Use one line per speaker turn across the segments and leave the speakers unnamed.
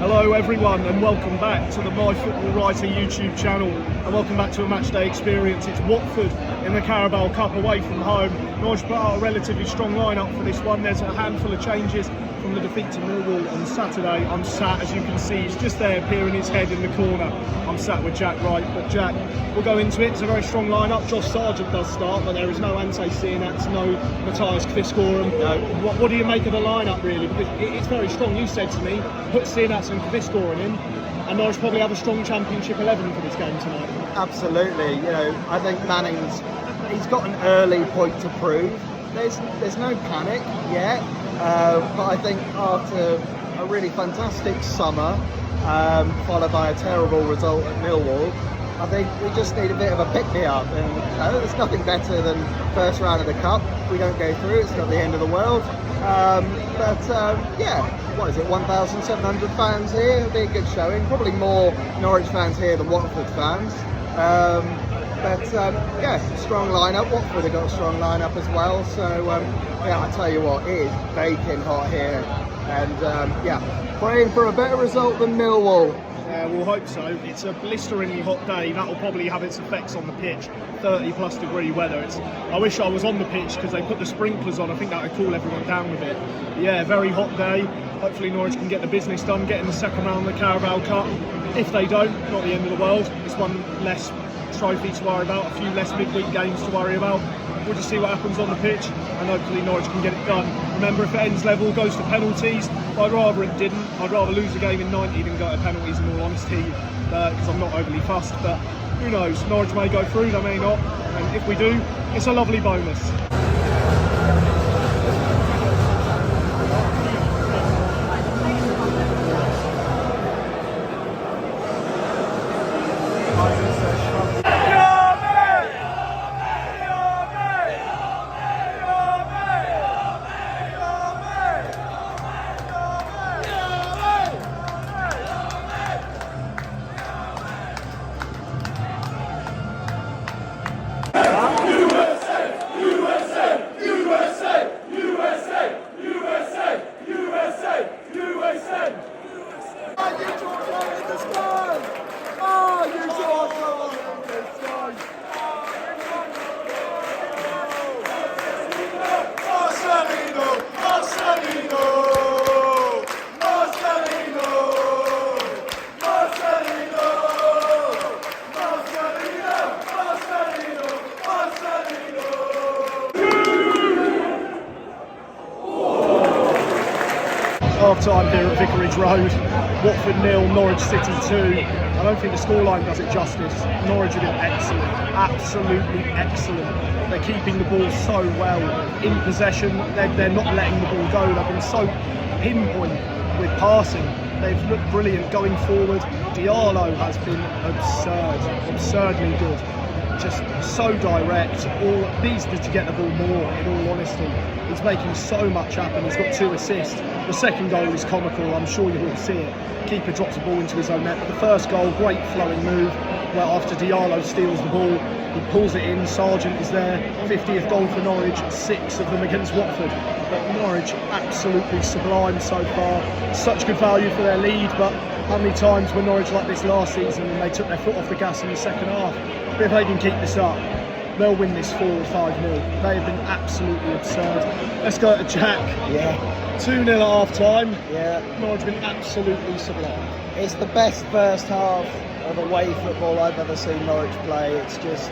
Hello everyone and welcome back to the My Football Writer YouTube channel and welcome back to a matchday experience. It's Watford in the Carabao Cup away from home. Norwich put out a relatively strong lineup for this one. There's a handful of changes from the defeat to Millwall on Saturday. I'm sat, as you can see, he's just there peering his head in the corner. I'm sat with Jack Wright, but Jack, we'll go into it. It's a very strong lineup. Josh Sargent does start, but there is no Ante Cianats, no Matthias Kviskorum. No. What do you make of the lineup really? Because it's very strong. You said to me, put Cianats and Kviskorum in, and Norwich probably have a strong Championship 11 for this game tonight.
Absolutely. I think he's got an early point to prove. There's no panic yet, but I think after a really fantastic summer, followed by a terrible result at Millwall, I think we just need a bit of a pick-me-up, and there's nothing better than first round of the Cup. If we don't go through, it's not the end of the world. What is it, 1,700 fans here? It'll be a good showing. Probably more Norwich fans here than Watford fans. Strong lineup. Watford have got a strong lineup as well. So, I tell you what, it is baking hot here. And, praying for a better result than Millwall.
Yeah, we'll hope so. It's a blisteringly hot day. That'll probably have its effects on the pitch. 30 plus degree weather. I wish I was on the pitch because they put the sprinklers on. I think that would cool everyone down a bit. Yeah, very hot day. Hopefully Norwich can get the business done, get in the second round of the Carabao Cup. If they don't, not the end of the world. It's one less trophy to worry about, a few less midweek games to worry about. We'll just see what happens on the pitch and hopefully Norwich can get it done. Remember, if it ends level, goes to penalties. I'd rather it didn't. I'd rather lose the game in 90 than go to penalties, in all honesty, because I'm not overly fussed. But who knows, Norwich may go through, they may not. And if we do, it's a lovely bonus. Half time here at Vicarage Road. Watford 0, Norwich City 2. I don't think the scoreline does it justice. Norwich have been excellent, absolutely excellent. They're keeping the ball so well in possession. They're not letting the ball go. They've been so pinpoint with passing. They've looked brilliant going forward. Diallo has been absurdly good. Just so direct, needs to get the ball more, in all honesty. He's making so much happen. He's got 2 assists. The second goal is comical, I'm sure you will see it. Keeper drops the ball into his own net. But the first goal, great flowing move, where after Diallo steals the ball, he pulls it in. Sargent is there, 50th goal for Norwich, 6 of them against Watford. But Norwich absolutely sublime so far. Such good value for their lead, but how many times were Norwich like this last season and they took their foot off the gas in the second half? But if they can keep this up, they'll win this 4 or 5-0. They have been absolutely absurd. Let's go to Jack.
Yeah.
2-0 at half time.
Yeah.
Norwich have been absolutely sublime.
It's the best first half of away football I've ever seen Norwich play. It's just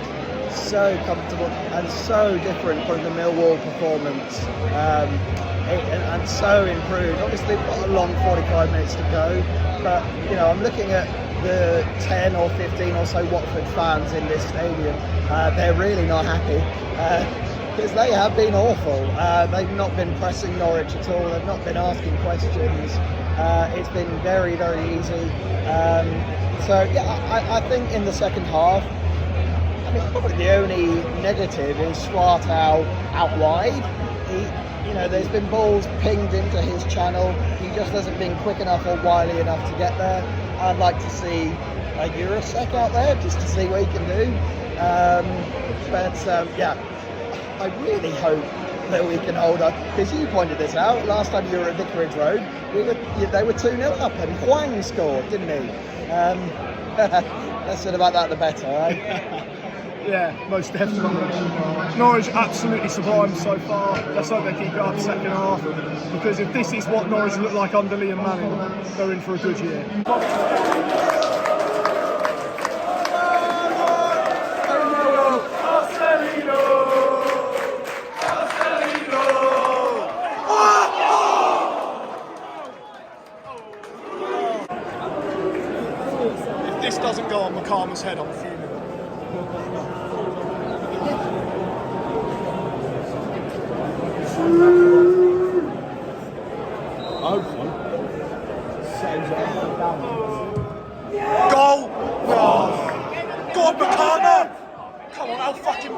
so comfortable and so different from the Millwall performance. And so improved. Obviously, we've got a long 45 minutes to go, but I'm looking at the 10 or 15 or so Watford fans in this stadium. They're really not happy because they have been awful. They've not been pressing Norwich at all. They've not been asking questions. It's been very, very easy. I think in the second half, probably the only negative is Swartau out wide. There's been balls pinged into his channel. He just hasn't been quick enough or wily enough to get there. I'd like to see a Eurosec out there just to see what he can do. I really hope that we can hold on. Because you pointed this out last time you were at Vicarage Road, they were 2-0 up, and Hwang scored, didn't he? Less said about that, the better, right?
Yeah, most definitely. Norwich absolutely sublime so far. Let's hope they keep it up second half, because if this is what Norwich look like under Liam Manning, they're in for a good year. If this doesn't go on McCarthy's head, I'm fuming. Goal! Oh. God, McCarthy! Come on, how fucking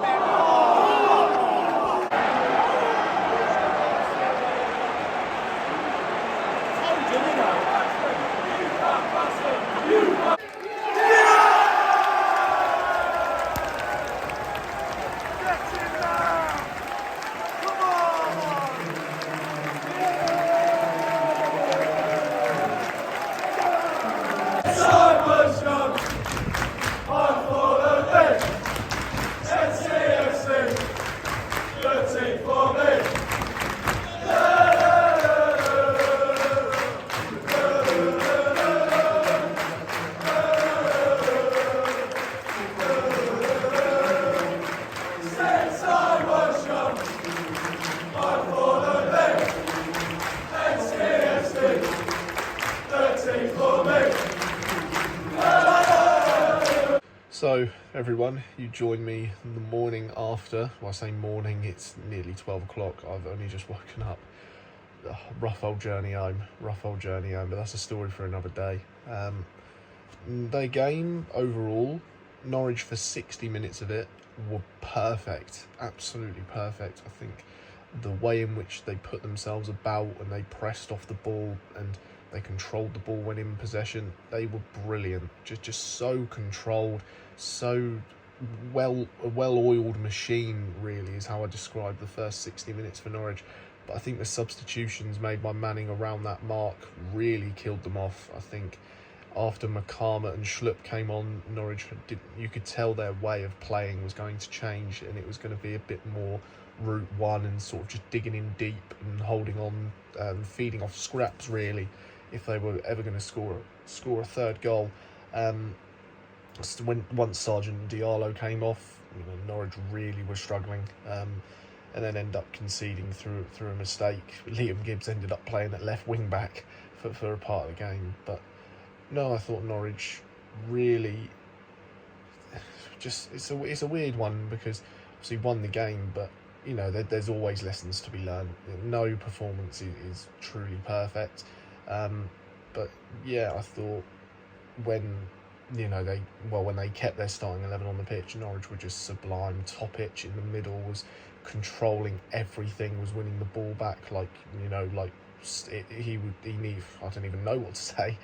So everyone, you join me the morning after. Well, I say morning, it's nearly 12 o'clock. I've only just woken up. Rough old journey home, but that's a story for another day. The game overall, Norwich for 60 minutes of it were perfect, absolutely perfect. I think the way in which they put themselves about and they pressed off the ball and they controlled the ball when in possession, they were brilliant. Just so controlled, so a well-oiled machine, really, is how I describe the first 60 minutes for Norwich. But I think the substitutions made by Manning around that mark really killed them off. I think after McCarthy and Schlupp came on, Norwich, you could tell their way of playing was going to change, and it was going to be a bit more route one and sort of just digging in deep and holding on, feeding off scraps, really, if they were ever going to score a third goal. Once Sergeant Diallo came off, Norwich really were struggling, and then end up conceding through a mistake. Liam Gibbs ended up playing at left wing back for a part of the game. But no, I thought Norwich really it's a weird one, because obviously won the game, but there's always lessons to be learned. No performance is truly perfect, but yeah, I thought when they kept their starting 11 on the pitch, Norwich were just sublime. Topic in the middle was controlling everything, was winning the ball back I don't even know what to say,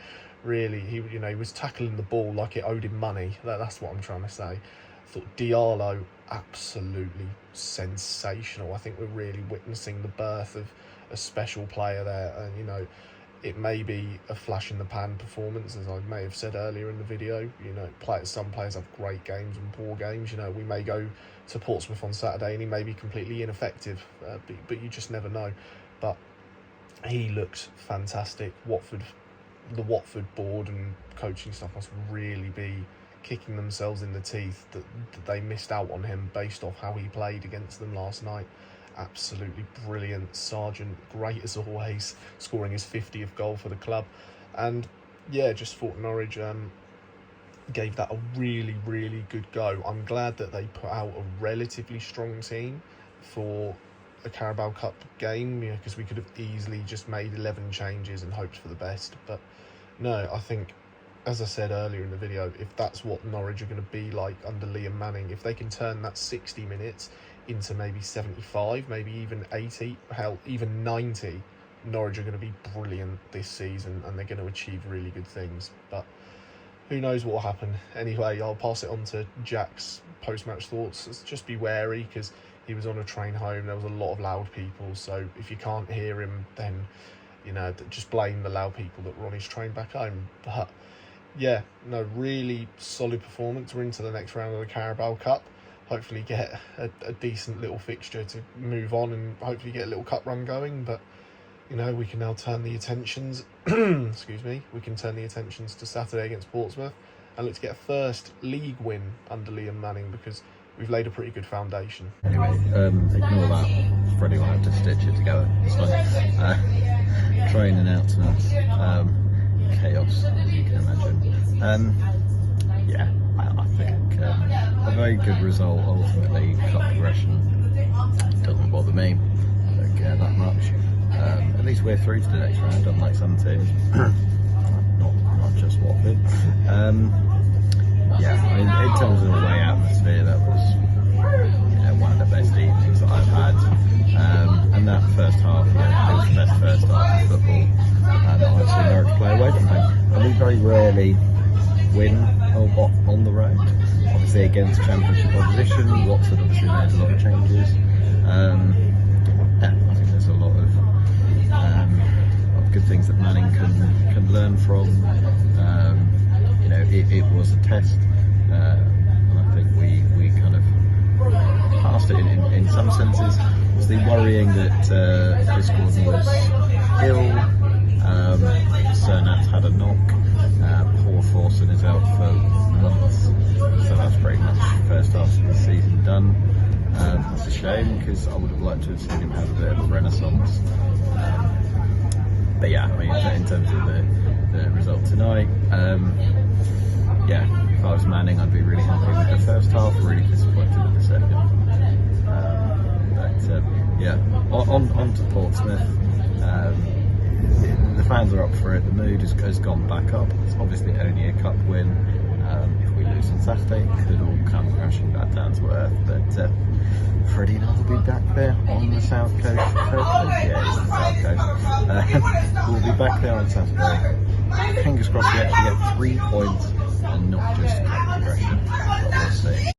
really. He was tackling the ball like it owed him money. That's what I'm trying to say. I thought Diallo, absolutely sensational. I think we're really witnessing the birth of a special player there, and it may be a flash in the pan performance, as I may have said earlier in the video. Some players have great games and poor games. We may go to Portsmouth on Saturday and he may be completely ineffective, but you just never know. But he looked fantastic. The Watford board and coaching staff must really be kicking themselves in the teeth that they missed out on him based off how he played against them last night. Absolutely brilliant. Sargent, great as always, scoring his 50th goal for the club. And yeah, just thought Norwich gave that a really, really good go. I'm glad that they put out a relatively strong team for a Carabao Cup game, because we could have easily just made 11 changes and hoped for the best. But no, I think, as I said earlier in the video, if that's what Norwich are going to be like under Liam Manning, if they can turn that 60 minutes into maybe 75, maybe even 80, hell, even 90, Norwich are going to be brilliant this season and they're going to achieve really good things. But who knows what will happen. Anyway, I'll pass it on to Jack's post-match thoughts. Just be wary, because
he was on a train home. There was a lot of loud people, so if you can't hear him, then just blame the loud people that were on his train back home. But yeah, no, really solid performance. We're into the next round of the Carabao Cup. Hopefully get a decent little fixture to move on and hopefully get a little cup run going. But we can now turn the attentions excuse me, we can turn the attentions to Saturday against Portsmouth and look to get a first league win under Liam Manning, because we've laid a pretty good foundation.
Anyway, ignore that. Freddie will have to stitch it together. It's fine. Training out tonight. Chaos, as you can imagine. Yeah, I think a very good result. Ultimately, cup progression doesn't bother me. I don't care that much. At least we're through to the next round, unlike some teams. not just Watford. Yeah, I mean, in terms of the away atmosphere, that was one of the best evenings that I've had. And that first half, it was the best first half of football that I've seen Norwich play away from home. And we very rarely win on the road. Obviously against championship opposition, Watford obviously made a lot of changes. I think there's a lot of good things that Manning can learn from. It was a test, and I think we kind of passed it in some senses. Obviously worrying that Chris Gordon was ill. Cernat's had a knock. Paul Forson is out for months, so that's pretty much first half of the season done. It's a shame, because I would have liked to have seen him have a bit of a renaissance. But yeah, I mean, in terms of the result tonight, if I was Manning, I'd be really happy with the first half, really disappointed with the second. On to Portsmouth. The fans are up for it. The mood has gone back up. It's obviously only a cup win. If we lose on Saturday, it could all come crashing back down to earth. But Freddie and I will be back there on the south coast. Yeah, it's the south coast. We'll be back there on Saturday. Fingers crossed we actually get 3 points and not just cup progression. But we'll see.